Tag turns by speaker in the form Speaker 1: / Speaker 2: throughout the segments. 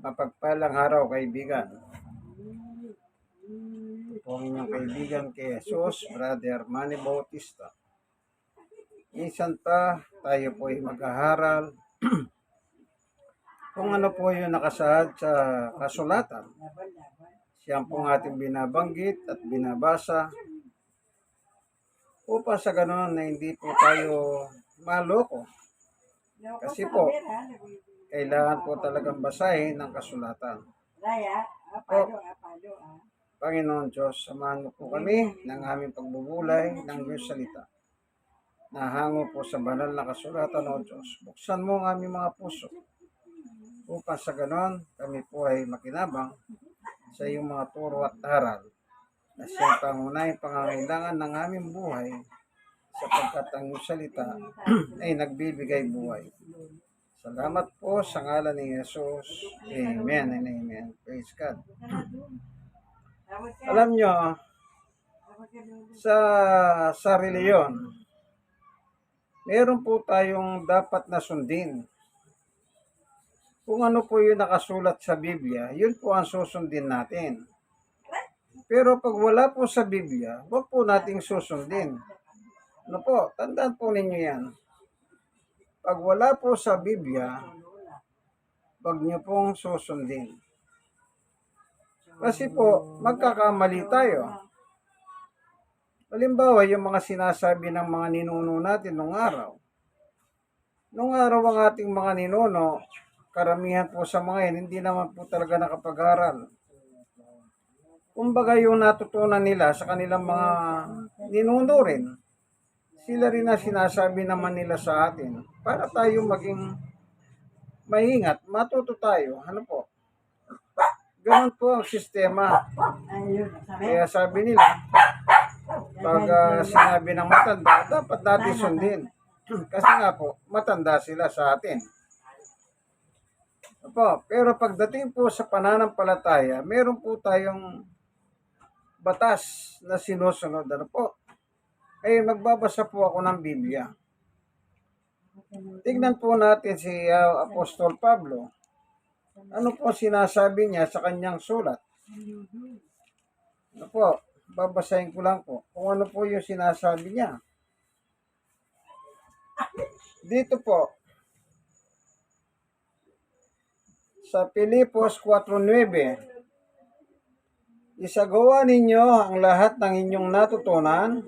Speaker 1: Mapagpalang araw, kaibigan. Ito po ang inyong kaibigan kay Jesus, Brother Manny Bautista. Minsan pa tayo po ay maghaharal kung ano po yung nakasaad sa kasulatan. Siya po ang ating binabanggit at binabasa upang sa ganoon na hindi po tayo maloko. Kasi po, kailangan po talagang basahin ng kasulatan. Po, Panginoon Diyos, samahan mo po kami ng aming pagbubulay ng iyong salita. Nahango po sa banal na kasulatan, O Diyos. Buksan mo ang aming mga puso upang sa ganon kami po ay makinabang sa iyong mga turo at aral na siyang pangunahing pangangailangan ng aming buhay sapagkat ang iyong salita ay nagbibigay buhay. Salamat po sa ngalan ni Jesus. Amen and amen. Praise God. Alam nyo, sa reliyon, meron po tayong dapat na sundin. Kung ano po yung nakasulat sa Biblia, yun po ang susundin natin. Pero pag wala po sa Biblia, huwag po nating susundin. Ano po, tandaan po ninyo yan. Pag wala po sa Biblia, huwag nyo pong susundin. Kasi po, magkakamali tayo. Halimbawa, yung mga sinasabi ng mga ninuno natin nung araw. Nung araw ang ating mga ninuno, karamihan po sa mga yan, hindi naman po talaga nakapag-aral. Kumbaga yung natutunan nila sa kanilang mga ninuno rin, sila rin na sinasabi naman nila sa atin para tayo maging maingat, matuto tayo. Ano po? Ganun po ang sistema. Kaya sabi nila, pag sinabi ng matanda, dapat natin sundin. Kasi nga po, matanda sila sa atin. Opo, pero pagdating po sa pananampalataya, meron po tayong batas na sinusunod. Ano po? Ay magbabasa po ako ng Biblia. Tignan po natin si Apostol Pablo. Ano po sinasabi niya sa kanyang sulat? Ano po? Babasahin ko lang po kung ano po yung sinasabi niya. Dito po, sa Filipos 4:9, isagawa ninyo ang lahat ng inyong natutunan,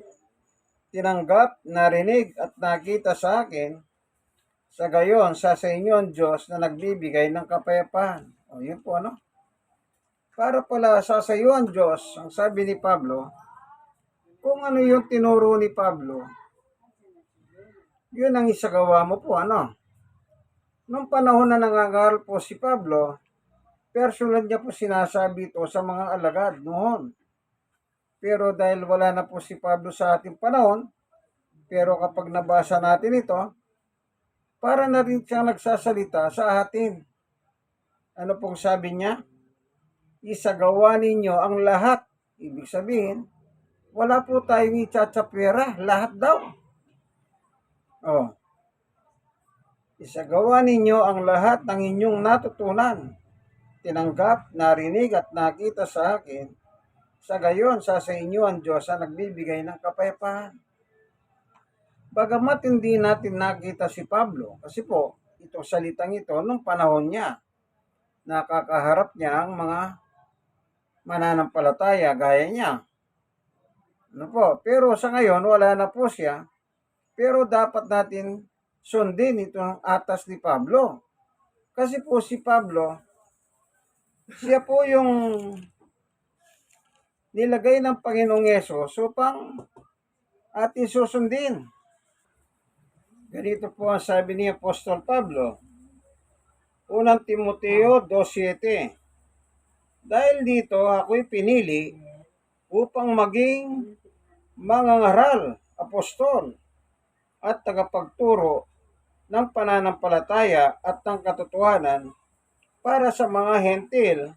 Speaker 1: tinanggap, narinig at nakita sa akin, sa gayon sa inyo ang Diyos na nagbibigay ng kapayapaan. O yun po ano? Para pala sa iyo ang Diyos, ang sabi ni Pablo, kung ano yung tinuro ni Pablo, yun ang isagawa mo po ano? Nung panahon na nangangaral po si Pablo, personal niya po sinasabi ito sa mga alagad noon. Pero dahil wala na po si Pablo sa ating panahon, pero kapag nabasa natin ito, para na rin siyang nagsasalita sa atin. Ano pong sabi niya? Isagawa ninyo ang lahat. Ibig sabihin, wala po tayong itsatsapwera. Lahat daw. Oh. Isagawa ninyo ang lahat ng inyong natutunan, tinanggap, narinig at nakita sa akin. Sa gayon, sa inyo ang Diyos ang nagbibigay ng kapayapaan. Bagamat hindi natin nakita si Pablo, kasi po, itong salitang ito, nung panahon niya, nakakaharap niya ang mga mananampalataya gaya niya. Ano po? Pero sa ngayon, wala na po siya. Pero dapat natin sundin itong atas ni Pablo. Kasi po si Pablo, siya po yung nilagay ng Panginoong Yesus upang atin susundin. Ganito po ang sabi ni Apostol Pablo. 1 Timoteo 2:7. Dahil dito ako'y pinili upang maging mangangaral, apostol, at tagapagturo ng pananampalataya at ng katotohanan para sa mga hentil.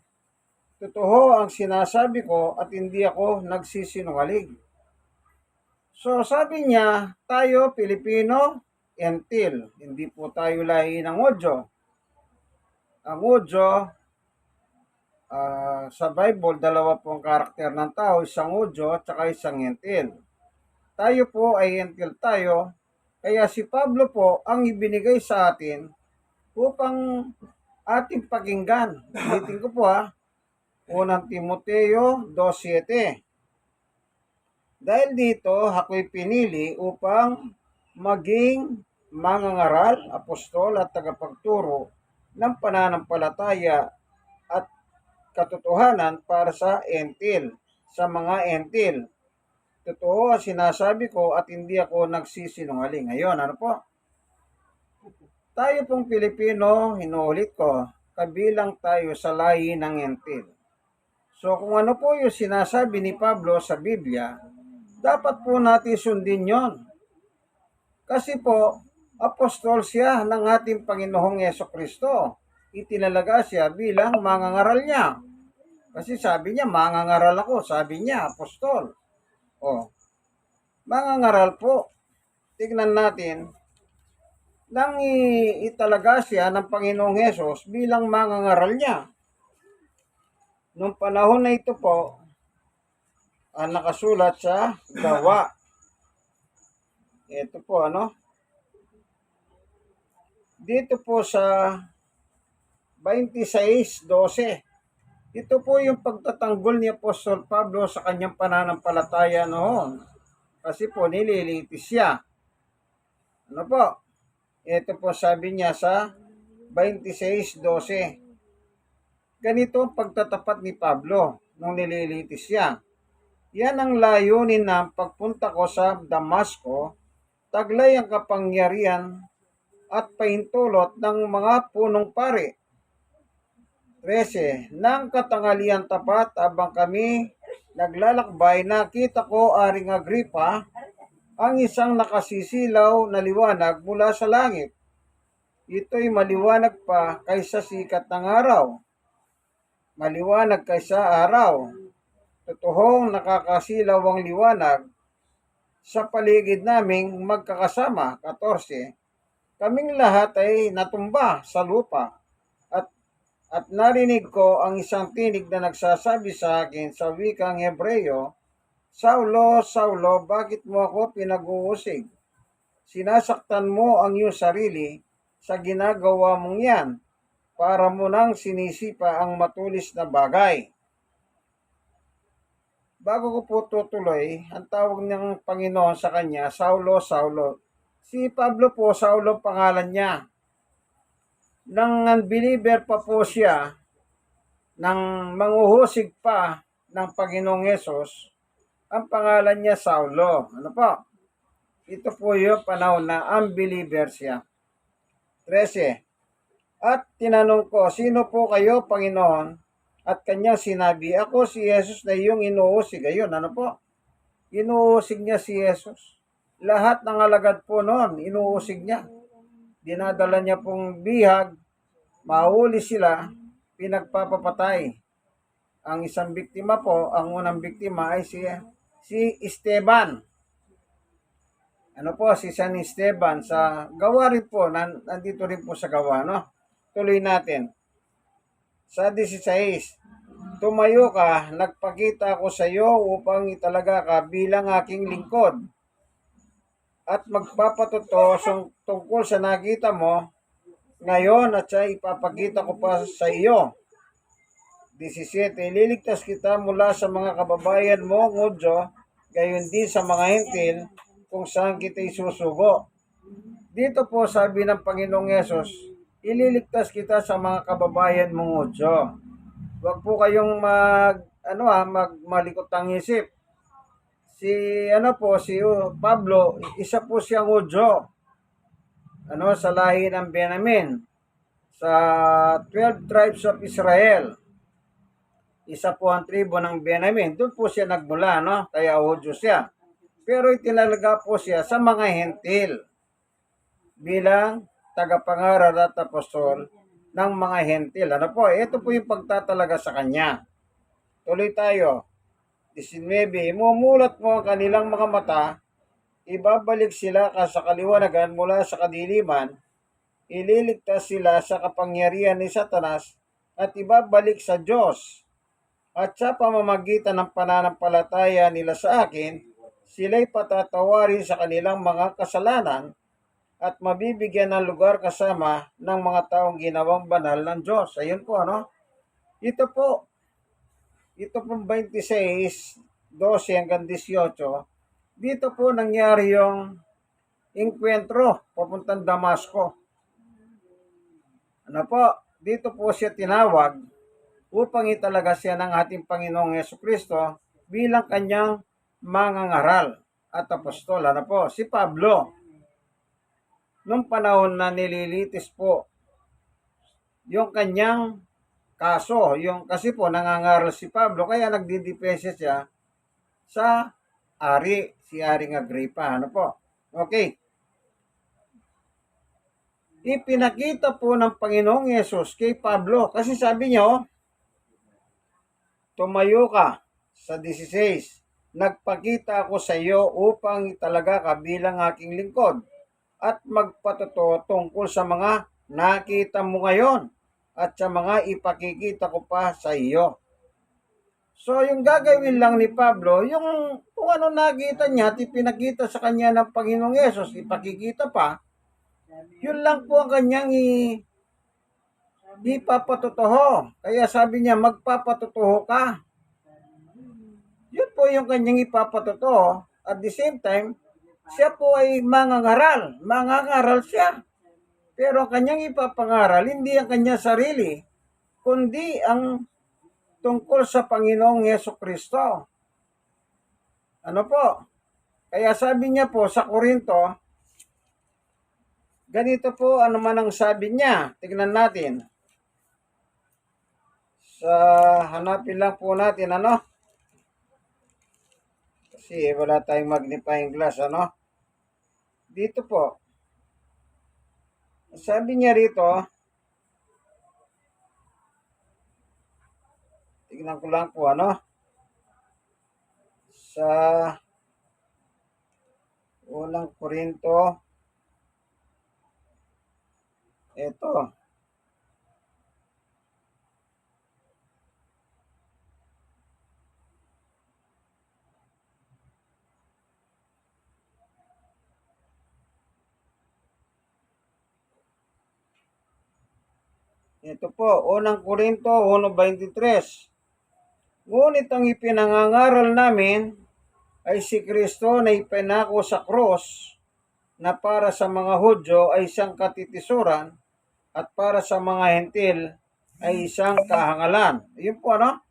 Speaker 1: Totoo ang sinasabi ko at hindi ako nagsisinungaling. So sabi niya, tayo Pilipino, hentil. Hindi po tayo lahi ng Hudyo. Ang Hudyo, Sa Bible, dalawa pong karakter ng tao, isang Hudyo at saka isang Hentil. Tayo po ay Hentil tayo, kaya si Pablo po ang ibinigay sa atin upang ating pakinggan. Ulitin ko po ha, 1 Timoteo 2:7. Dahil dito, ako'y pinili upang maging mangangaral, apostol at tagapagturo ng pananampalataya at katotohanan para sa entil, sa mga entil. Totoo ang sinasabi ko at hindi ako nagsisinungaling. Ngayon, ano po? Tayo pong Pilipino, hinuulit ko, kabilang tayo sa lahi ng entil. So kung ano po yung sinasabi ni Pablo sa Biblia, dapat po natin sundin yon. Kasi po, apostol siya ng ating Panginoong Yesukristo. Itinalaga siya bilang mangangaral niya. Kasi sabi niya, mangangaral ako. Sabi niya, apostol. O, mangangaral po. Tignan natin, nang italaga siya ng Panginoong Hesus bilang mangangaral niya. Noong panahon na ito po, nakasulat sa gawa. Ito po, dito po sa 26:12. Ito po yung pagtatanggol ni Apostol Pablo sa kanyang pananampalataya noon. Kasi po nililitis siya. Ano po? Ito po sabi niya sa 26:12. Ganito ang pagtatapat ni Pablo nung nililitis siya. Yan ang layunin ng pagpunta ko sa Damasco, taglay ang kapangyarihan at pahintulot ng mga punong pari. 13. Nang katanghalian tapat habang kami naglalakbay, nakita ko, Aring Agripa, ang isang nakasisilaw na liwanag mula sa langit. Ito'y maliwanag pa kaysa sikat ng araw. Maliwanag kaysa araw. Totoong nakakasilaw ang liwanag sa paligid naming magkakasama. 14. Kaming lahat ay natumba sa lupa at narinig ko ang isang tinig na nagsasabi sa akin sa wikang Hebreyo, Saulo, Saulo, bakit mo ako pinag-uusig? Sinasaktan mo ang iyong sarili sa ginagawa mong yan, para mo nang sinisipa ang matulis na bagay. Bago ko po tutuloy, ang tawag ng Panginoon sa kanya, Saulo, Saulo. Si Pablo po, Saulo pangalan niya. Nang unbeliever pa po siya, nang manguhusig pa ng Panginoong Yesus, ang pangalan niya Saulo. Ano po? Ito po yung panahon na unbeliever siya. 13. At tinanong ko, sino po kayo, Panginoon? At kanyang sinabi, ako si Jesus na iyong inuusig. Ayun, ano po? Inuusig niya si Jesus. Lahat ng alagad po noon, inuusig niya. Dinadala niya pong bihag, mahuli sila, pinagpapapatay. Ang isang biktima po, ang unang biktima ay si Esteban. Ano po, si San Esteban sa gawa rin po, nandito rin po sa gawa, no? Tuloy natin. Sa 16, tumayo ka, nagpakita ako sa iyo upang italaga ka bilang aking lingkod. At magpapatuto tungkol sa nakita mo ngayon at siya ipapakita ko pa sa iyo. 17, liligtas kita mula sa mga kababayan mo, Hudyo, gayon din sa mga hentil kung saan kita isusugo. Dito po sabi ng Panginoong Yesus, ililigtas kita sa mga kababayan mong Hudyo. Huwag po kayong malikot ang isip. Si Pablo, isa po siyang Hudyo. Sa lahi ng Benjamin, sa 12 tribes of Israel. Isa po ang tribo ng Benjamin. Doon po siya nagmula, Kaya Hudyo siya. Pero itinalaga po siya sa mga hentil bilang tagapangaral at apostol ng mga hentil. Ito po yung pagtatalaga sa kanya. Tuloy tayo. 19, mumulat mo ang kanilang mga mata, ibabalik sila sa kaliwanagan mula sa kadiliman, ililigtas sila sa kapangyarihan ni Satanas at ibabalik sa Diyos At sa pamamagitan ng pananampalataya nila sa akin, sila'y patatawarin sa kanilang mga kasalanan at mabibigyan ng lugar kasama ng mga taong ginawang banal ng Diyos. Ayun po, ano? Ito po, ito pong 26, 12 hanggang 18, dito po nangyari yung inkwentro papuntang Damasco. Ano po, dito po siya tinawag upang italaga siya ng ating Panginoong Yesukristo bilang kanyang mangangaral at apostol. Ano po, si Pablo, nung panahon na nililitis po yung kanyang kaso, yung kasi po nangangaral si Pablo, kaya nagdidepensa siya sa si Aring Agripa. Ano po? Okay. Ipinakita po ng Panginoong Yesus kay Pablo, kasi sabi niya, tumayo ka sa 16. Nagpakita ako sa iyo upang italaga ka bilang aking lingkod at magpatotoo tungkol sa mga nakita mo ngayon at sa mga ipakikita ko pa sa iyo. So, yung gagawin lang ni Pablo, yung kung ano nakita niya at ipinakita sa kanya ng Panginoong Yesus, ipakikita pa, yun lang po ang kanyang ipapatotoo. Kaya sabi niya, magpapatotoo ka. Yun po yung kanyang ipapatotoo. At the same time, siya po ay mangangaral. Mangangaral siya. Pero ang kanyang ipapangaral, hindi ang kanyang sarili, kundi ang tungkol sa Panginoong Yesukristo. Ano po? Kaya sabi niya po sa Korinto, ganito po ano man ang sabi niya. Tignan natin. Hanapin lang po natin, ano? Kasi wala tayong magnifying glass, ano? Dito po. Sabi niya rito, tignan ko lang po, ano? Sa unang Korinto, ito. Ito po, unang Korinto 1:23. Ngunit ang ipinangangaral namin ay si Kristo na ipinako sa cross na para sa mga Hudyo ay isang katitisuran at para sa mga Hentil ay isang kahangalan. Yun po, ano?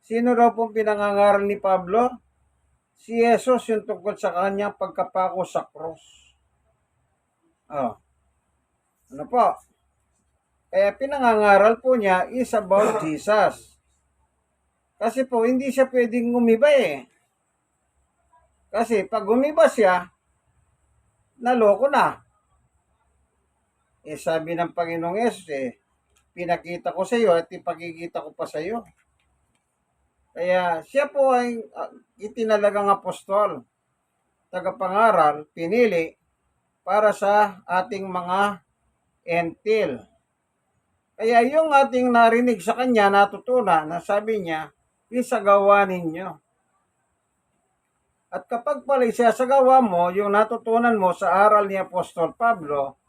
Speaker 1: Sino raw pong pinangangaral ni Pablo? Si Jesus, yung tungkol sa kanyang pagkapako sa cross. Ano po? Kaya pinangangaral po niya is about Jesus. Kasi po, hindi siya pwedeng umiba eh. Kasi pag umiba siya, naloko na. Sabi ng Panginoong Yesus pinakita ko sa iyo at ipakikita ko pa sa iyo. Kaya siya po ay itinalagang apostol, tagapangaral, pinili para sa ating mga entil. Kaya yung ating narinig sa kanya, natutunan, na sabi niya, isagawa ninyo. At kapag pala isasagawa mo, yung natutunan mo sa aral ni Apostol Pablo,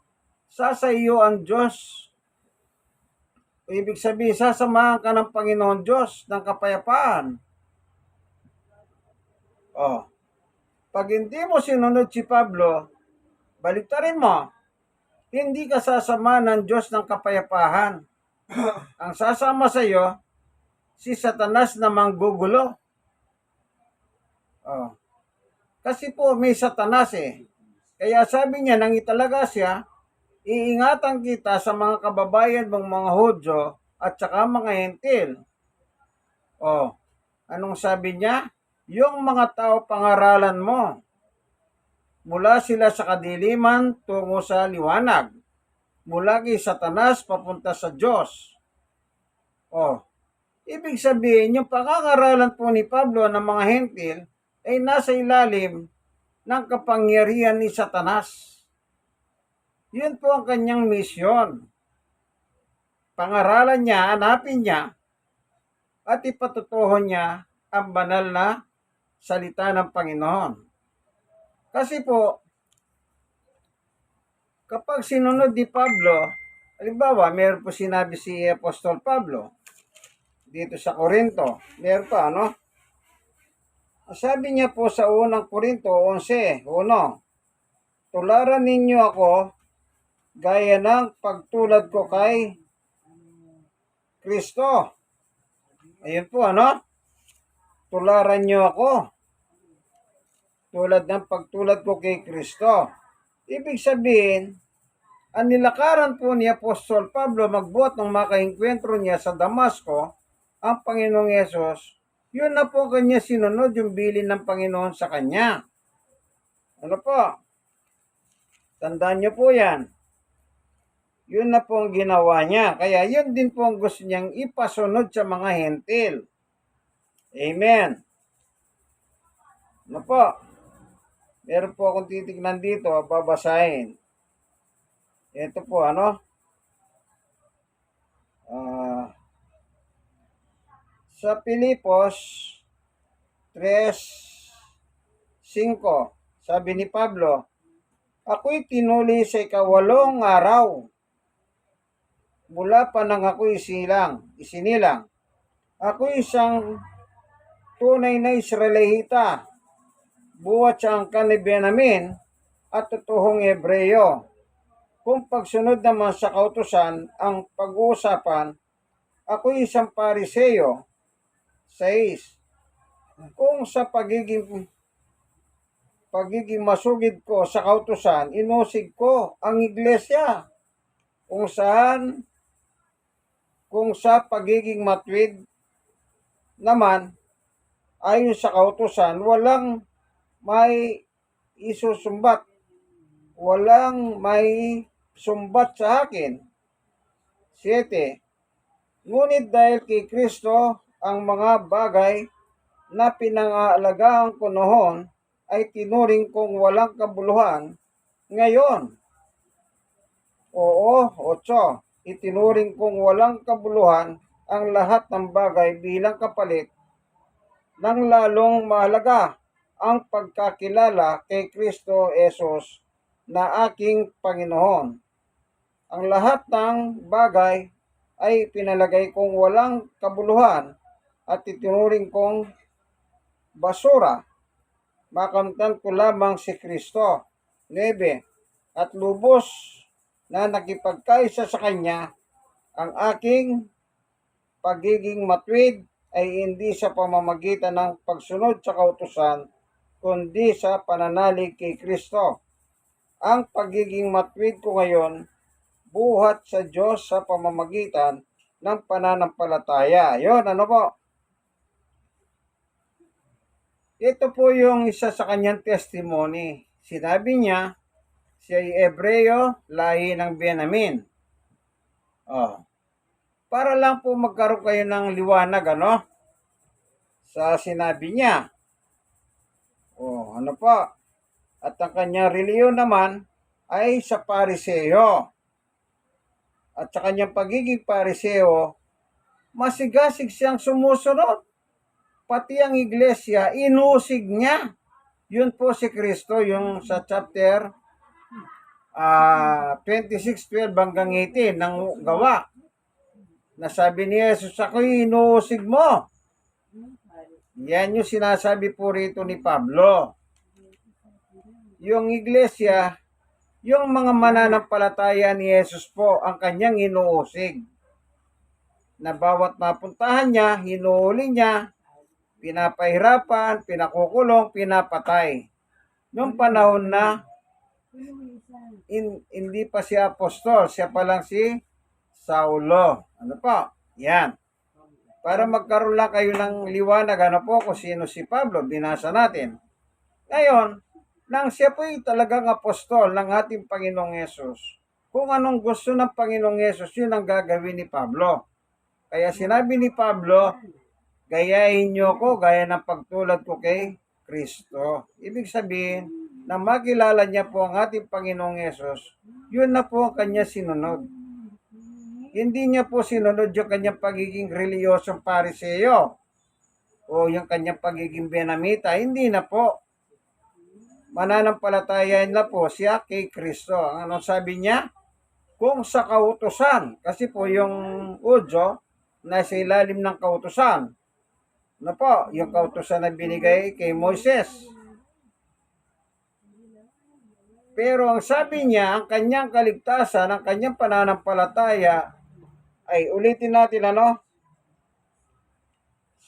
Speaker 1: sa iyo ang Diyos. Ibig sabihin, sasamahan ka ng Panginoon Diyos ng kapayapaan. Pag hindi mo sinunod si Pablo, baliktarin mo. Hindi ka sasama ng Diyos ng kapayapaan. Ang sasama sa iyo, si Satanas na manggugulo. Kasi po may Satanas Kaya sabi niya, nang italaga siya, iingatan kita sa mga kababayan mong mga Hudyo at saka mga Hentil. Anong sabi niya? Yung mga tao pangaralan mo, mula sila sa kadiliman tungo sa liwanag, mula kay Satanas papunta sa Diyos. Ibig sabihin, yung pangangaralan po ni Pablo ng mga Hentil ay nasa ilalim ng kapangyarihan ni Satanas. Yun po ang kanyang misyon. Pangaralan niya, hanapin niya, at ipatutuho niya ang banal na salita ng Panginoon. Kasi po, kapag sinunod ni Pablo, halimbawa, meron po sinabi si Apostol Pablo dito sa Korinto. Meron pa, ano? Sabi niya po sa unang Korinto 11:1, tularan ninyo ako gaya ng pagtulad ko kay Kristo. Ayun po, ano? Tularan niyo ako tulad ng pagtulad ko kay Kristo. Ibig sabihin, ang nilakaran po ni Apostol Pablo magbuhat ng makaengkwentro niya sa Damasco, ang Panginoong Yesus, yun na po kanya sinunod yung bilin ng Panginoon sa kanya. Ano po? Tandaan niyo po yan. Yun na po ang ginawa niya. Kaya yun din po ang gusto niyang ipasunod sa mga hentil. Amen. Ano po? Meron po akong titignan dito, babasahin. Ito po, ano? Sa Pilipos 3:5, sabi ni Pablo, ako'y tinuli sa 8 araw mula pa nang ako'y isinilang. Ako'y isang tunay na Israelita, buhat sa angkan ni Benjamin at totoong Hebreyo. Kung pagsunod naman sa kautusan ang pag-uusapan, ako'y isang Pariseo. 6. Kung sa pagiging masugid ko sa kautusan, inusig ko ang iglesia. Kung sa pagiging matwid naman, ayon sa kautusan, walang may sumbat sa akin. 7. Ngunit dahil kay Kristo, ang mga bagay na pinangalagaan ko noon ay tinuring kong walang kabuluhan ngayon. Oo, 8. Itinuring kong walang kabuluhan ang lahat ng bagay bilang kapalit ng lalong mahalaga ang pagkakilala kay Kristo Jesus na aking Panginoon. Ang lahat ng bagay ay pinalagay kong walang kabuluhan at itinuring kong basura. Makamtan ko lamang si Kristo. 9. At lubos na nakipagkaisa sa Kanya, ang aking pagiging matwid ay hindi sa pamamagitan ng pagsunod sa kautusan, kundi sa pananalig kay Kristo. Ang pagiging matwid ko ngayon, buhat sa Diyos sa pamamagitan ng pananampalataya. Yun, ano po? Ito po yung isa sa kanyang testimony. Sinabi niya, siya ay Hebreo, lahi ng Benjamin. Para lang po magkaroon kayo ng liwanag, ano? Sa sinabi niya. Ano po? At ang kanyang reliyon naman ay sa Pariseo. At sa kanyang pagiging Pariseo, masigasig siyang sumusunod. Pati ang iglesia, inusig niya. Yun po si Kristo, yung sa chapter 26:12 hanggang 18 ng Gawa. Nasabi ni Jesus, ako'y inuusig mo. Yan yung sinasabi po rito ni Pablo. Yung iglesia, yung mga mananampalataya ni Jesus po, ang kanyang inuusig. Na bawat mapuntahan niya, hinuhuli niya, pinapahirapan, pinakukulong, pinapatay. Noong panahon na hindi pa siya apostol, siya pa lang si Saulo. Ano po? Yan. Para magkaroon lang kayo ng liwanag, ano po, kung sino si Pablo, binasa natin. Ngayon, nang siya po ay talagang apostol ng ating Panginoong Yesus, kung anong gusto ng Panginoong Yesus, yun ang gagawin ni Pablo. Kaya sinabi ni Pablo, gayahin niyo ko gaya ng pagtulad ko kay Kristo. Ibig sabihin, na makilala niya po ang ating Panginoong Yesus, yun na po ang kanya sinunod. Hindi niya po sinunod yung kanyang pagiging reliyosong pariseo o yung kanyang pagiging benamita. Hindi na po. Mananampalatayan na po siya kay Kristo. Ano sabi niya? Kung sa kautusan, kasi po yung Udyo, nasa ilalim ng kautusan. Ano po? Yung kautusan na binigay kay Moises. Pero ang sabi niya, ang kanyang kaligtasan, ang kanyang pananampalataya, ay ulitin natin ano?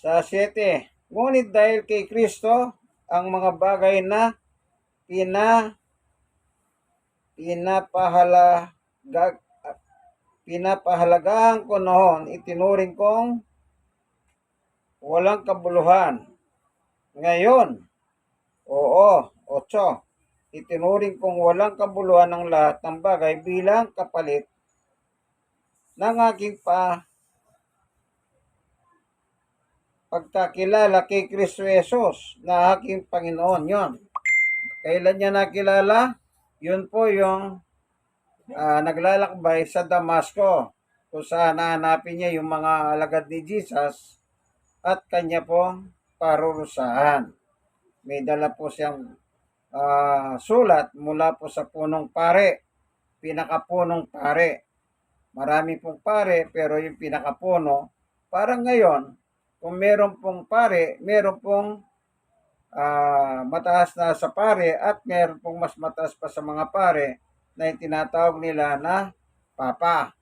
Speaker 1: Sa 7. Ngunit dahil kay Kristo, ang mga bagay na pinapahalagahan ko noon, itinuring kong walang kabuluhan. Ngayon, oo, 8. Itinuring kong walang kabuluhan ng lahat ng bagay bilang kapalit ng aking pagkakilala kay Kristo Jesus na aking Panginoon. Yon. Kailan niya nakilala? Yun po yung naglalakbay sa Damasco, kung saan nahanapin niya yung mga alagad ni Jesus at kanya pong parurusahan. May dala po siyang sulat mula po sa punong pare, pinakapunong pare. Marami pong pare, pero yung pinakapuno, parang ngayon, kung meron pong pare, meron pong mataas na sa pare at meron pong mas mataas pa sa mga pare na yung tinatawag nila na papa.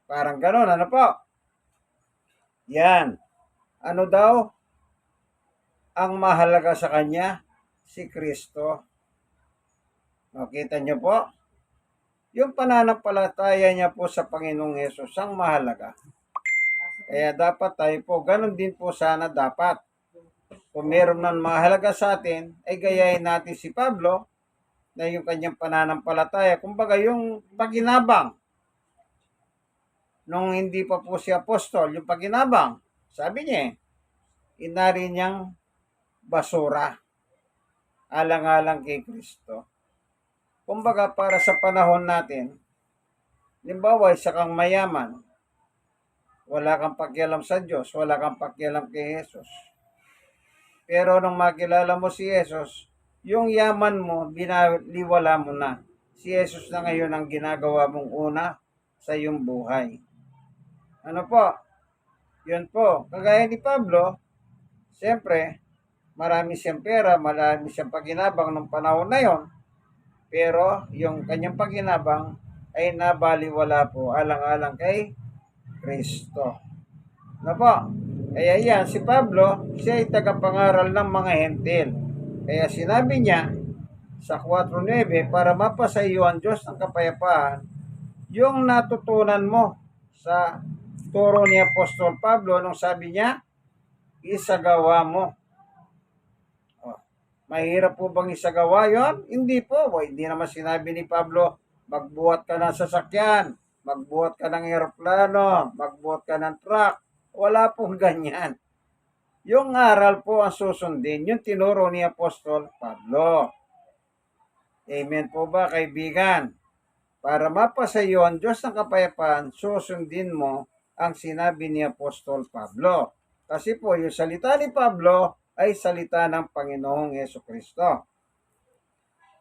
Speaker 1: Parang ganon, ano po? Yan. Ano daw ang mahalaga sa kanya? Si Kristo. Nakita niyo po? Yung pananampalataya niya po sa Panginoong Hesus ang mahalaga. Kaya dapat tayo po, ganon din po sana dapat. Kung meron man mahalaga sa atin, ay gayahin natin si Pablo na yung kanyang pananampalataya. Kumbaga yung paginabang. Nung hindi pa po si apostol, yung paginabang, sabi niya, inari niyang basura. Alang-alang kay Kristo. Kumbaga para sa panahon natin, limbawa isa kang mayaman, wala kang pakialam sa Diyos, wala kang pakialam kay Jesus. Pero nung makilala mo si Jesus, yung yaman mo, binaliwala mo na. Si Jesus na ngayon ang ginagawa mong una sa iyong buhay. Ano po? Yun po. Kagaya ni Pablo, siyempre, marami siyang pera, marami siyang paginabang ng panahon na yon. Pero yung kanyang paginabang ay nabaliwala po alang-alang kay Kristo. Ano po? Kaya yan, si Pablo, siya ay tagapangaral ng mga hentil. Kaya sinabi niya sa 4:9, para mapasa iyo ang Diyos ng kapayapaan, yung natutunan mo sa turo ni Apostol Pablo nung sabi niya, isagawa mo. Mahirap po bang isagawa yon? Hindi po. Hindi naman sinabi ni Pablo, magbuhat ka ng sasakyan, magbuhat ka ng eroplano, magbuhat ka ng truck. Wala pong ganyan. Yung aral po ang susundin, yung tinuro ni Apostol Pablo. Amen po ba, kaibigan? Para mapasa iyo ang Diyos ng kapayapaan, susundin mo ang sinabi ni Apostol Pablo. Kasi po, yung salita ni Pablo ay salita ng Panginoong Jesucristo.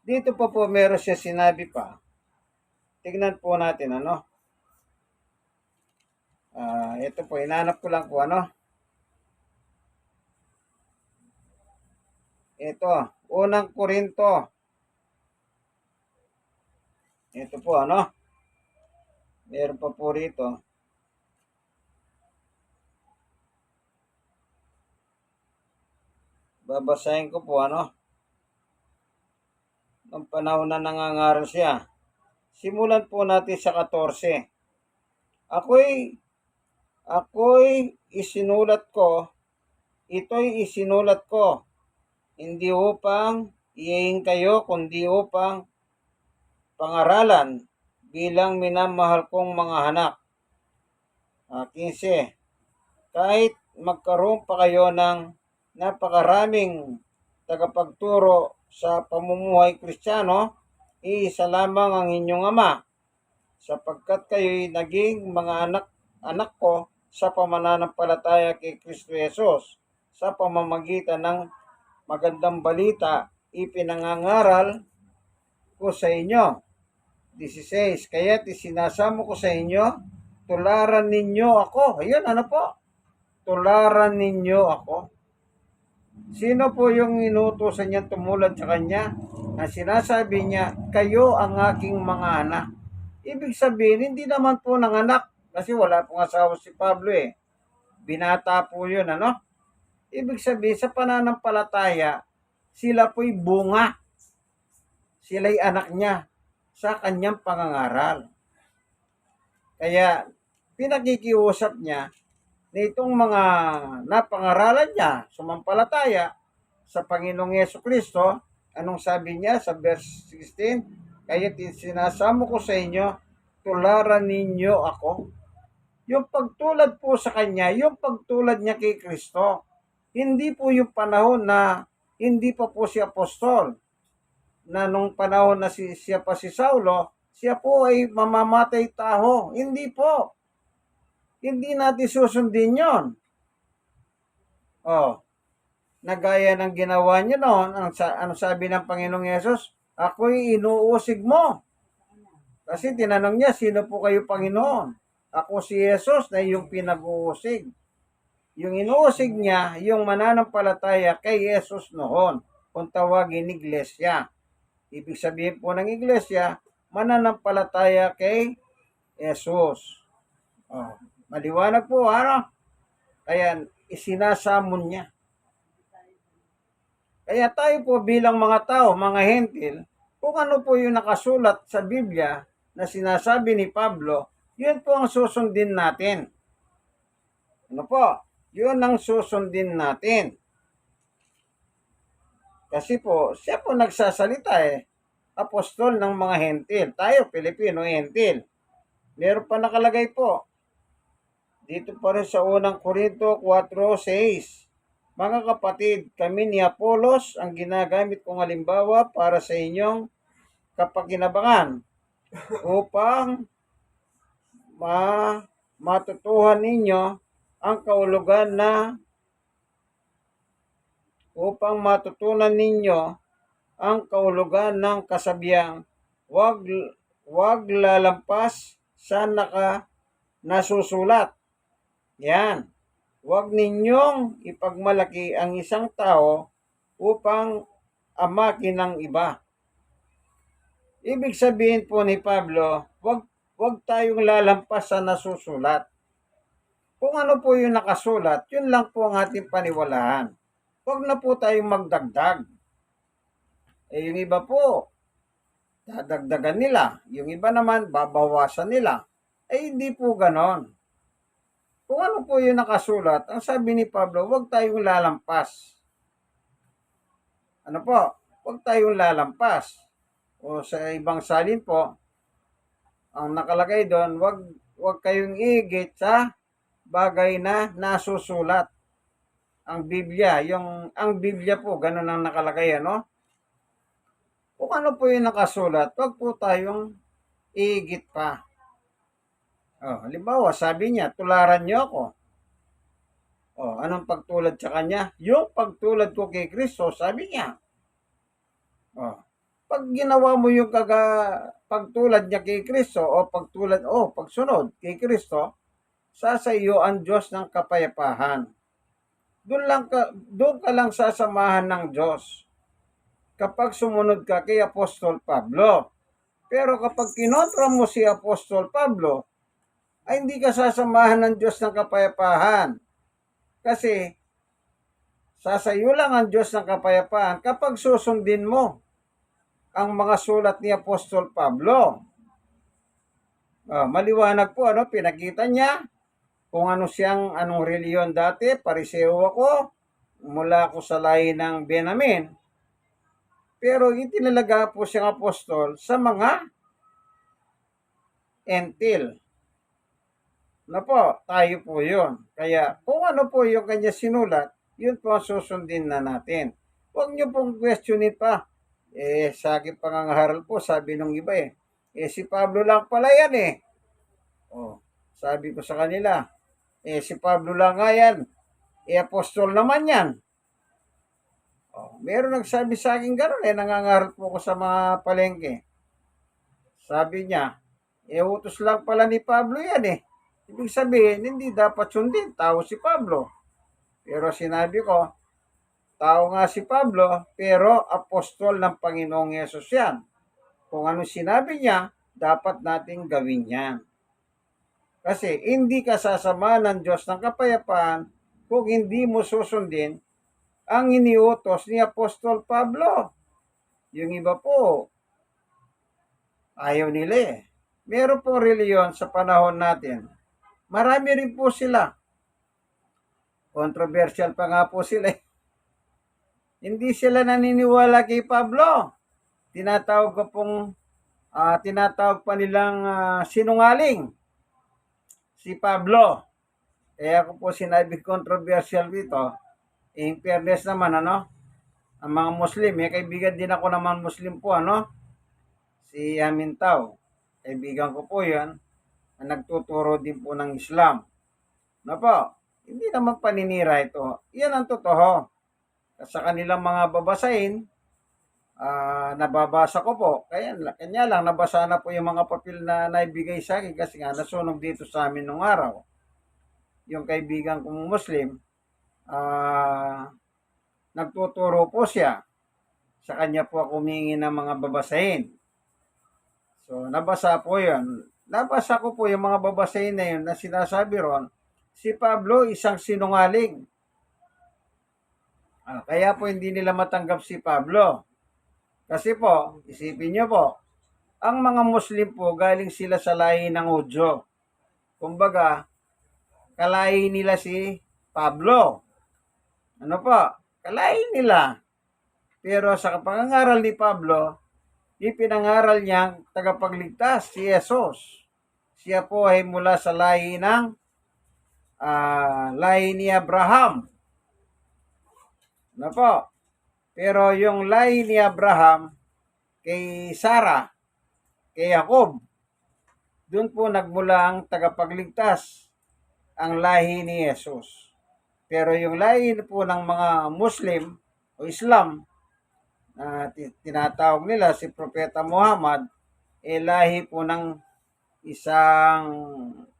Speaker 1: Dito po meron siya sinabi pa. Tignan po natin ano. Ito po, inanap ko lang po ano. Ito, unang Korinto. Ito po ano. Meron pa po rito. Babasahin ko po ano. Ng panahon na nangangaral siya. Simulan po natin sa 14. Ako'y isinulat ko, ito'y isinulat ko, hindi upang iyayin kayo, kundi upang pangaralan bilang minamahal kong mga anak. 15. Kahit magkaroon pa kayo ng napakaraming tagapagturo sa pamumuhay Kristiyano, iisa lamang ang inyong Ama sapagkat kayo'y naging mga anak ko sa pamananampalataya kay Kristo Jesus, sa pamamagitan ng magandang balita ipinangangaral ko sa inyo. 16. Kaya't isinasamo ko sa inyo, tularan ninyo ako. Ayun, ano po? Tularan ninyo ako. Sino po yung inutusan niya tumulad sa kanya? Ang sinasabi niya, kayo ang aking mga anak. Ibig sabihin, hindi naman po ng anak. Kasi wala pong asawa si Pablo eh. Binata po yun, ano? Ibig sabihin, sa pananampalataya, sila po'y bunga. Sila'y anak niya sa kanyang pangangaral. Kaya, pinakikiusap niya na itong mga napangaralan niya, sumampalataya sa Panginoong Yeso Kristo. Anong sabi niya sa verse 16? Kaya't sinasamo ko sa inyo, tularan ninyo ako. Yung pagtulad po sa kanya, yung pagtulad niya kay Kristo. Hindi po yung panahon na hindi pa po si apostol. Na nung panahon na siya pa si Saulo, siya po ay mamamatay taho. Hindi po. Hindi natin susundin yon. Oh, nagaya ng ginawa niya noon, ano sabi ng Panginoong Yesus? Ako'y inuusig mo. Kasi tinanong niya, sino po kayo Panginoon? Ako si Yesus na yung pinag-uusig. Yung inuusig niya, yung mananampalataya kay Yesus noon, kung tawagin iglesia. Ibig sabihin po ng iglesia, mananampalataya kay Yesus. Oh, maliwanag po, ano? Kaya isinasamon niya. Kaya tayo po bilang mga tao, mga hentil, kung ano po yung nakasulat sa Biblia na sinasabi ni Pablo, yun po ang susundin natin. Ano po? Yun ang susundin natin. Kasi po, siya po nagsasalita eh. Apostol ng mga hentil. Tayo, Pilipino, hentil. Meron pa nakalagay po. Dito pa rin sa unang Korinto 4:6. Mga kapatid, kami ni Apolos ang ginagamit kong halimbawa para sa inyong kapakinabangan upang matutuhan ninyo ang kahulugan na upang matutunan ninyo ang kahulugan ng kasabihang wag lalampas sa nasusulat. Yan. Huwag ninyong ipagmalaki ang isang tao upang amakin ng iba. Ibig sabihin po ni Pablo, wag tayong lalampas sa nasusulat. Kung ano po yung nakasulat, yun lang po ang ating paniwalaan. Huwag na po tayong magdagdag. Yung iba po, dadagdagan nila. Yung iba naman, babawasan nila. Hindi po ganon. Kung ano po yung nakasulat, ang sabi ni Pablo, huwag tayong lalampas. Ano po? Huwag tayong lalampas. O sa ibang salin po, ang nakalagay doon, huwag kayong iigit sa bagay na nasusulat. Ang Biblia, ang Biblia po, ganun ang nakalagay, ano? Kung ano po yung nakasulat, huwag po tayong iigit pa. Halimbawa, sabi niya, tularan niyo ako. Anong pagtulad sa kanya? Yung pagtulad ko kay Kristo, sabi niya. Pag ginawa mo yung pagtulad niya kay Kristo pagsunod kay Kristo, sa iyo ang Diyos ng kapayapaan. Doon ka lang sasamahan ng Diyos kapag sumunod ka kay Apostol Pablo. Pero kapag kinontra mo si Apostol Pablo, ay hindi ka sasamahan ng Diyos ng kapayapaan. Kasi, sasayo lang ang Diyos ng kapayapaan kapag susundin mo ang mga sulat ni Apostol Pablo. Maliwanag po, ano, pinakita niya kung anong reliyon dati, Pariseo ako, mula ako sa lahi ng Benamin. Pero itinalaga po siyang apostol sa mga entil. Na po, tayo po yun. Kaya kung ano po yung kanya sinulat, yun po ang susundin na natin. Huwag niyo pong questionin pa. Sa aking pangangaral po, sabi nung iba Si Pablo lang pala yan eh. Oh, sabi ko sa kanila, si Pablo lang nga yan. Apostol naman yan. Oh, meron nagsabi sa akin gano'n nangangarap po ko sa mga palengke. Sabi niya, utos lang pala ni Pablo yan eh. Ibig sabihin, hindi dapat sundin, tao si Pablo. Pero sinabi ko, tao nga si Pablo, pero apostol ng Panginoong Yesus yan. Kung ano sinabi niya, dapat nating gawin yan. Kasi hindi ka sasama ng Diyos ng kapayapaan kung hindi mo susundin ang iniutos ni Apostol Pablo. Yung iba po, ayaw nila eh. Meron po reliyon sa panahon natin. Marami rin po sila. Controversial pa nga po sila eh. Hindi sila naniniwala kay Pablo. Tinatawag ko pong, tinatawag pa nilang sinungaling. Si Pablo. Kaya ko po sinabi controversial dito. In fairness naman, ang mga Muslim, kaibigan din ako naman Muslim po, si Amintaw. Kaibigan ko po yan, na nagtuturo din po ng Islam. Po, hindi naman paninira ito. Yan ang totoo. Sa kanilang mga babasahin, nababasa ko po. Kanya lang, nabasa na po yung mga papel na naibigay sa akin kasi nga nasunog dito sa amin nung araw. Yung kaibigan kong Muslim, nagtuturo po siya. Sa kanya po ako humingi ng mga babasahin. So, nabasa po yun. Nabasa ko po yung mga babasahin na yun na sinasabi ron, si Pablo isang sinungaling. Kaya po hindi nila matanggap si Pablo. Kasi po, isipin nyo po, ang mga Muslim po galing sila sa lahi ng Hudyo. Kumbaga, kalahi nila si Pablo. Kalahi nila. Pero sa pangangaral ni Pablo, ipinangaral niyang tagapagligtas si Jesus. Siya po ay mula sa lahi ng lahi ni Abraham. Pero yung lahi ni Abraham kay Sarah, kay Jacob, doon po nagmula ang tagapagligtas, ang lahi ni Jesus. Pero yung lahi po ng mga Muslim o Islam, na tinatawag nila si Propeta Muhammad, lahi po ng isang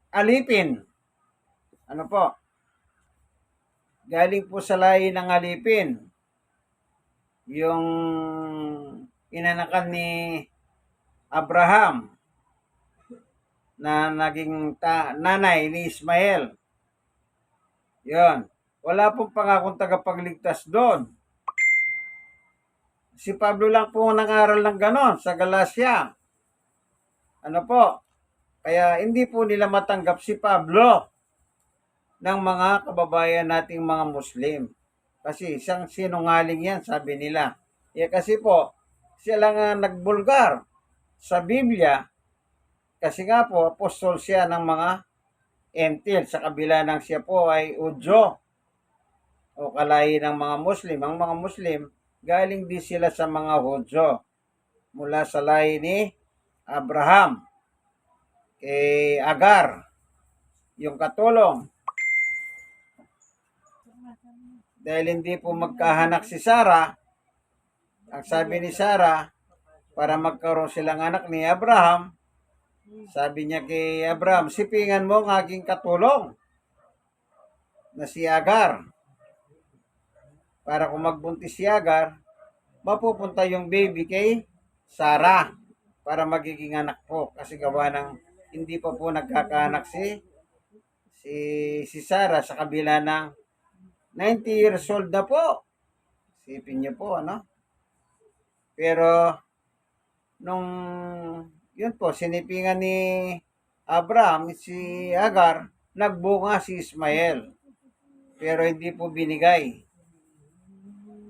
Speaker 1: alipin. Galing po sa lahi ng alipin. Yung inanakan ni Abraham na naging nanay ni Ismael. Yun. Wala pong pangakong tagapagligtas doon. Si Pablo lang po nangaral ng ganon sa Galacia. Kaya hindi po nila matanggap si Pablo ng mga kababayan nating mga Muslim. Kasi isang sinungaling yan, sabi nila. Kasi po, siya lang ang nagbulgar sa Biblia. Kasi nga po, apostol siya ng mga Entil sa kabila ng siya po ay Udyo o kalahi ng mga Muslim. Ang mga Muslim, galing din sila sa mga Hudyo mula sa lahi ni Abraham, kay Agar, yung katulong. Dahil hindi po magkahanak si Sarah, ang sabi ni Sarah, para magkaroon silang anak ni Abraham, sabi niya kay Abraham, sipingan mo ang aking katulong na si Agar. Para kung magbuntis si Agar, mapupunta yung baby kay Sarah para magiging anak po. Kasi gawa ng hindi pa po nagkakaanak si Sarah sa kabila ng 90 years old na po. Sipin niyo po, Pero, nung, yun po, sinipingan ni Abraham, si Agar, nagbunga si Ismael. Pero hindi po binigay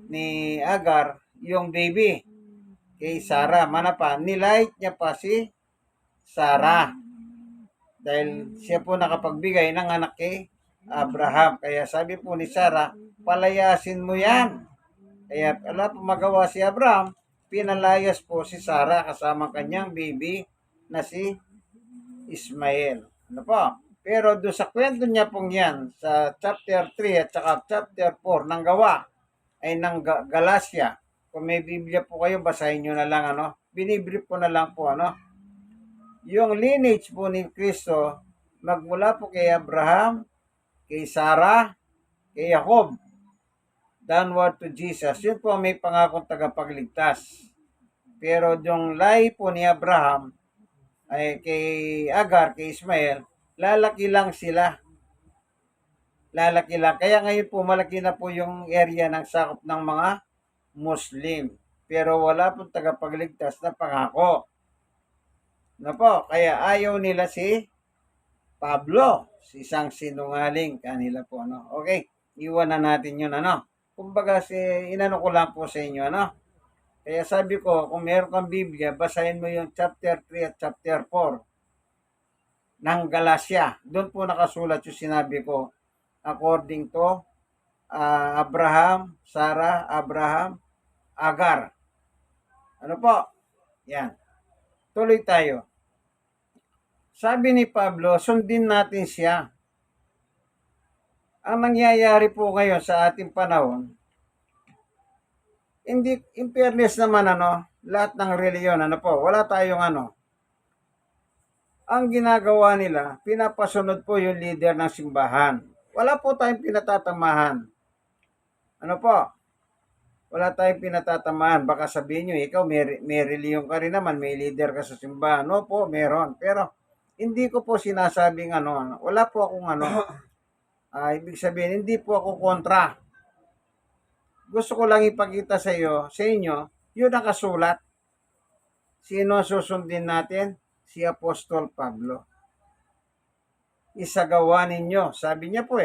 Speaker 1: ni Agar yung baby kay Sarah. Nilight niya pa si Sarah. Dahil siya po nakapagbigay ng anak kay Abraham. Kaya sabi po ni Sarah, palayasin mo yan. Kaya wala po magawa si Abraham, pinalayas po si Sarah kasama kanyang baby na si Ismael. Ano po? Pero doon sa kwento niya pong yan, sa chapter 3 at saka chapter 4 ng gawa, ay ng Galacia. Kung may Biblia po kayo, basahin nyo na lang, ano? Binibrief ko na lang po, ano? Yung lineage po ni Kristo, magmula po kay Abraham, kay Sarah, kay Jacob, downward to Jesus. Yun po may pangakong tagapagligtas. Pero yung lahi po ni Abraham, ay kay Agar, kay Ismael, lalaki lang sila. Lalaki lang. Kaya ngayon po, malaki na po yung area ng sakop ng mga Muslim. Pero wala pong tagapagligtas na pangako. Na po, kaya ayaw nila si Pablo, si isang sinungaling kanila po, ano. Okay, iwan na natin yun, ano. Kumbaga, inano ko lang po sa inyo, ano. Kaya sabi ko, kung meron kang Biblia, basahin mo yung chapter 3 at chapter 4 ng Galacia. Doon po nakasulat yung sinabi ko, according to Abraham, Sarah, Abraham, Agar. Ano po? Yan. Tuloy tayo. Sabi ni Pablo, sundin natin siya. Ang nangyayari po ngayon sa ating panahon, hindi, in fairness naman, ano, lahat ng reliyon, ano po, wala tayong ano. Ang ginagawa nila, pinapasunod po yung leader ng simbahan. Wala po tayong pinatatamahan. Ano po? Wala tayong pinatatamahan. Baka sabihin nyo, ikaw may reliyon ka rin naman, may leader ka sa simbahan. No po, meron. Pero, hindi ko po sinasabing ano. Wala po akong ano. Ibig sabihin, hindi po ako kontra. Gusto ko lang ipakita sa inyo, yun nakasulat. Sino ang susundin natin? Si Apostol Pablo. Isagawa ninyo. Sabi niya po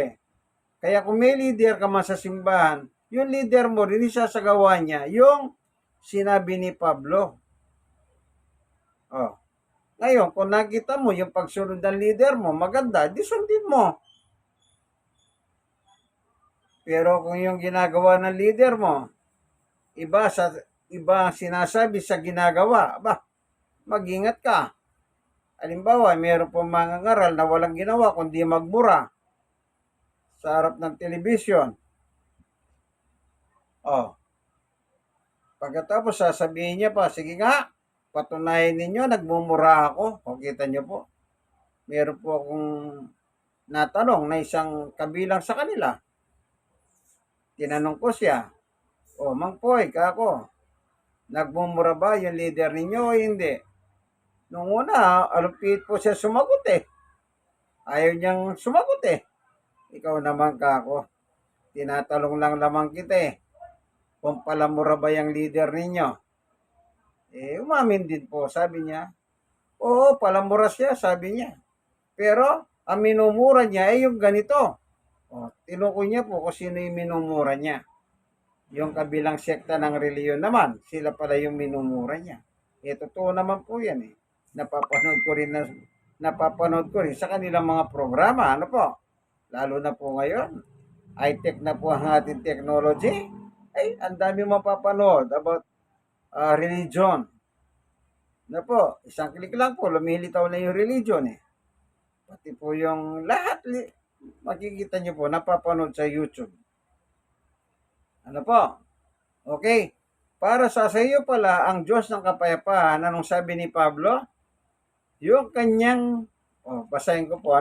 Speaker 1: Kaya kung may leader ka man sa simbahan, yung leader mo rin isasagawa niya yung sinabi ni Pablo. Ngayon, kung nakita mo yung pagsunod ng leader mo, maganda, di sundin mo. Pero kung yung ginagawa ng leader mo, iba ang sinasabi sa ginagawa, mag-ingat ka. Halimbawa, mayroon pong mga ngaral na walang ginawa kundi magmura sa harap ng telebisyon. Pagkatapos sasabihin niya pa, sige nga, patunayan ninyo, nagmumura ako. Kita niyo po, meron po akong natanong na isang kabilang sa kanila. Tinanong ko siya, Mang Poy, kako, nagmumura ba yung leader ninyo o hindi? Nung una, alupit po siya sumagot Ayaw niyang sumagot Ikaw naman kako, tinatalong lang naman kita kung palamura ba yung leader ninyo. Umamin din po, sabi niya. Oo, palamura siya, sabi niya. Pero, ang minumura niya ay yung ganito. Tinukoy niya po kung sino yung minumura niya. Yung kabilang sekta ng reliyon naman, sila pala yung minumura niya. Totoo naman po yan Napapanood ko rin sa kanilang mga programa. Ano po? Lalo na po ngayon. High-tech na po ang ating technology. Ang dami mapapanood about religion. Na po, isang click lang po, lumilitaw na yung religion Pati po yung lahat, makikita nyo po, napapanood sa YouTube. Ano po? Okay. Para sa iyo pala, ang Diyos ng kapayapaan, anong sabi ni Pablo? Yung kanyang, basahin ko po,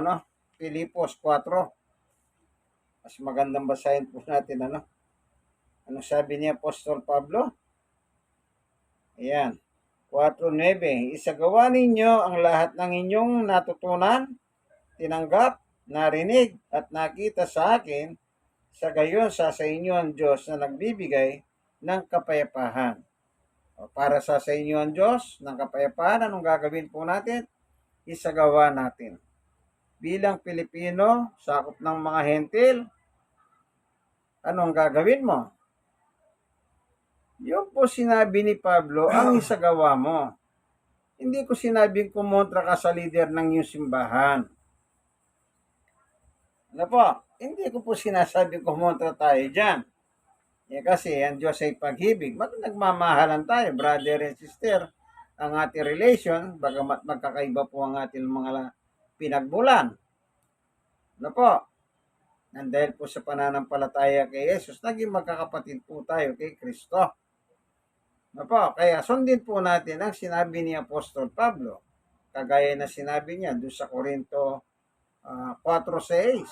Speaker 1: Filipos 4. Mas magandang basahin po natin, Ano sabi ni Apostol Pablo? Ayan. 4:9. Isagawa ninyo ang lahat ng inyong natutunan, tinanggap, narinig, at nakita sa akin, sa gayon sa inyo ang Diyos na nagbibigay ng kapayapaan. Para sa inyo ang Diyos ng kapayapaan, anong gagawin po natin? Isagawa natin. Bilang Pilipino, sakop ng mga hentil, anong gagawin mo? Yung po sinabi ni Pablo, ang isagawa mo. Hindi ko sinabing kumontra ka sa leader ng iyong simbahan. Ano po? Hindi ko po sinasabing kumontra tayo dyan. Kasi ang Diyos ay pag-ibig. Nagmamahalan tayo, brother and sister. ang ating relation, bagamat magkakaiba po ang ating mga pinagmulan. Ano po? Nang dahil po sa pananampalataya kay Jesus, naging magkakapatid po tayo kay Kristo. Ano po? Kaya sundin po natin ang sinabi ni Apostol Pablo. Kagaya na sinabi niya doon sa Korinto 4:6,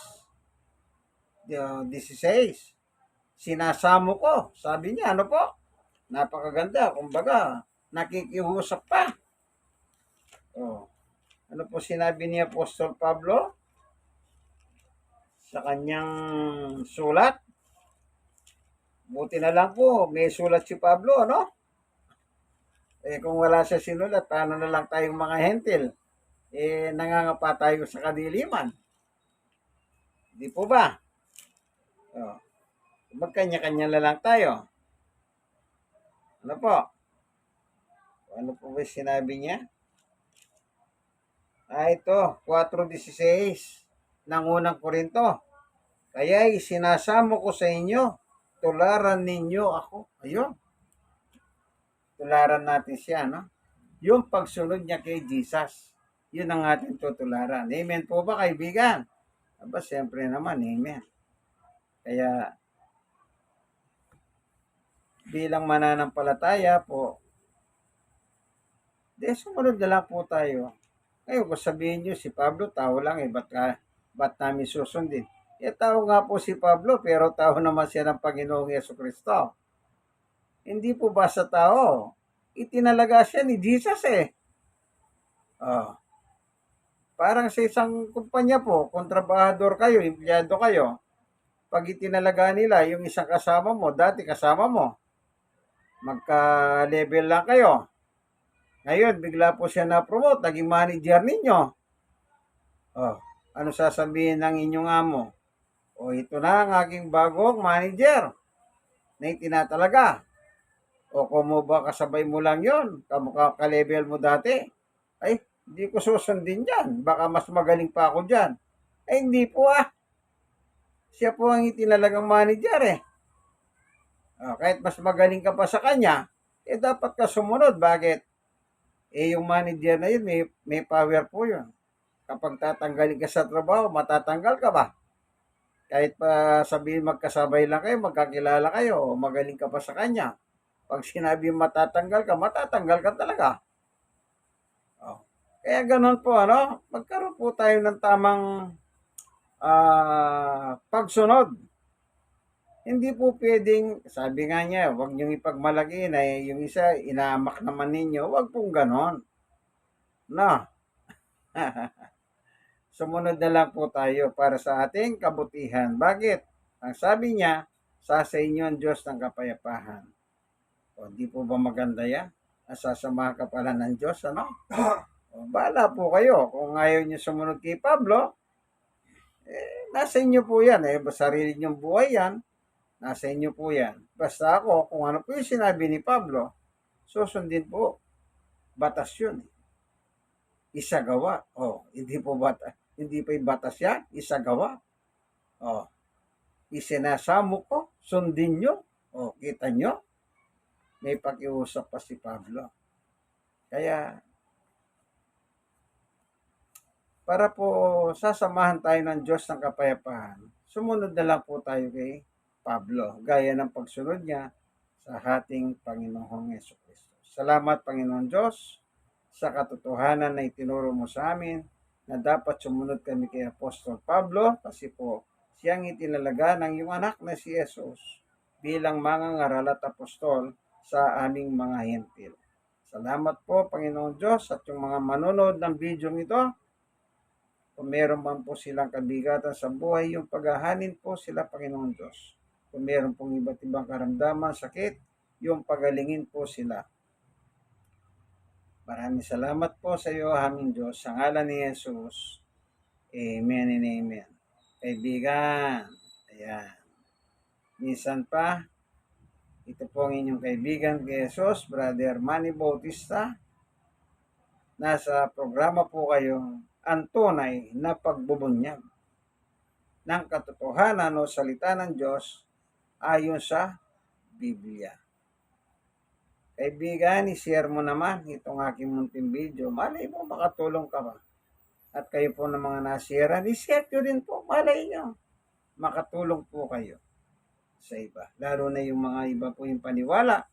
Speaker 1: 16. Sinasamo ko. Sabi niya, ano po? Napakaganda. Kumbaga, nakikiusap pa. Oh. Ano po sinabi ni Apostol Pablo sa kanyang sulat? Buti na lang po, may sulat si Pablo, ano? Kung wala siya sinulat, paano na lang tayong mga hentil? Nangangapa tayo sa kadiliman. Di po ba? Oh. Magkanya-kanya na lang tayo. Ano po? Ano po ba sinabi niya? Ito, 4:16 ng unang Korinto. Kaya isinasamo ko sa inyo, tularan ninyo ako. Ayun. Tularan natin siya, no? Yung pagsunod niya kay Jesus. Yun ang ating tutularan. Amen po ba, kaibigan? Aba, siyempre naman, amen. Kaya, bilang mananampalataya po, sumunod na lang po tayo. Ngayon, kung sabihin nyo, si Pablo, tao lang ba't namin susundin? Tao nga po si Pablo, pero tao naman siya ng Panginoong Yesukristo. Hindi po ba sa tao? Itinalaga siya ni Jesus eh. Oh. Parang sa isang kumpanya po, kontrabahador kayo, empleyado kayo. Pag itinalaga nila, yung isang kasama mo, dati kasama mo, magka-level lang kayo. Ngayon, bigla po siya na-promote, naging manager ninyo. Oh, ano sasabihin ng inyong amo? O ito na ang aking bagong manager na itinatalaga. O kung mo ba kasabay mo lang yon, kamukha ka-level mo dati, ay, hindi ko susundin dyan. Baka mas magaling pa ako dyan. Ay, hindi po Siya po ang itinalagang manager eh. Kahit mas magaling ka pa sa kanya, dapat ka sumunod. Bakit? Yung manager na yun, may power po yun. Kapag tatanggalin ka sa trabaho, matatanggal ka ba? Kahit pa sabihin magkasabay lang kayo, magkakilala kayo, o magaling ka pa sa kanya. Pag sinabi matatanggal ka talaga. Kaya ganun po, magkaroon po tayo ng tamang pagsunod. Hindi po pwedeng, sabi nga niya, huwag niyong ipagmalaki na yung isa, inaamak naman ninyo. Huwag pong ganon. No. Sumunod na lang po tayo para sa ating kabutihan. Bakit? Ang sabi niya, sa inyo ang Diyos ng kapayapaan. O, di po ba maganda yan? Sasamahan ka pala ng Diyos, ano? O, bahala po kayo. Kung ayaw niyo sumunod kay Pablo, nasa inyo po yan. Sarili niyong buhay yan. Nasa inyo po yan. Basta ako, kung ano po yung sinabi ni Pablo, susundin po. Batas yun. Isagawa. Hindi pa yung batas yan. Isagawa. Isinasamo ko. Sundin nyo. Kita nyo? May pakiusap pa si Pablo. Kaya, para po sasamahan tayo ng Diyos ng kapayapaan, sumunod na lang po tayo kay Pablo, gaya ng pagsunod niya sa ating Panginoong Yesukristo. Salamat, Panginoon Diyos, sa katotohanan na itinuro mo sa amin na dapat sumunod kami kay Apostol Pablo kasi po siyang itinalaga ng iyong anak na si Jesus bilang mangangaral at apostol sa aming mga hentil. Salamat po, Panginoon Diyos, at yung mga manonood ng video ito, kung meron man po silang kabigatan sa buhay, yung paghahanin po sila, Panginoon Diyos. Kung meron pong iba't ibang karamdaman, sakit, yung pagalingin po sila. Maraming salamat po sa iyo, aming Diyos. Sa ngalan ni Jesus. Amen and amen. Kaibigan, ayan. Minsan pa, ito po ang inyong kaibigan kay Jesus, Brother Manny Bautista. Nasa programa po kayong ang tunay na pagbubunyag ng katotohanan o salita ng Diyos ayon sa Biblia. Kaibigan, i-share mo naman itong aking munting video. Malay mo, makatulong ka ba? At kayo po ng mga nasharean, i-share nyo rin po. Malay nyo, makatulong po kayo sa iba. Lalo na yung mga iba po yung paniwala.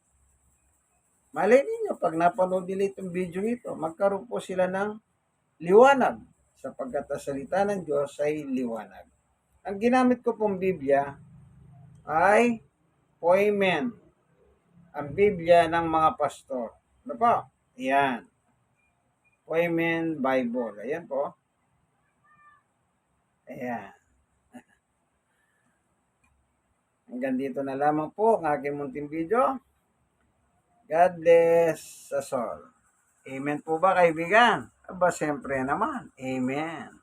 Speaker 1: Malay ninyo, pag napanood nila itong video ito, magkaroon po sila ng liwanag sapagkat ang salita ng Diyos ay liwanag. Ang ginamit ko pong Biblia ay Poimen, ang Biblia ng mga pastor. Ano po? Ayan. Poimen Bible. Ayan po. Ayan. Hanggang dito na lamang po ang aking munting video. God bless us all. Amen po ba, kaibigan? Aba, siyempre naman. Amen.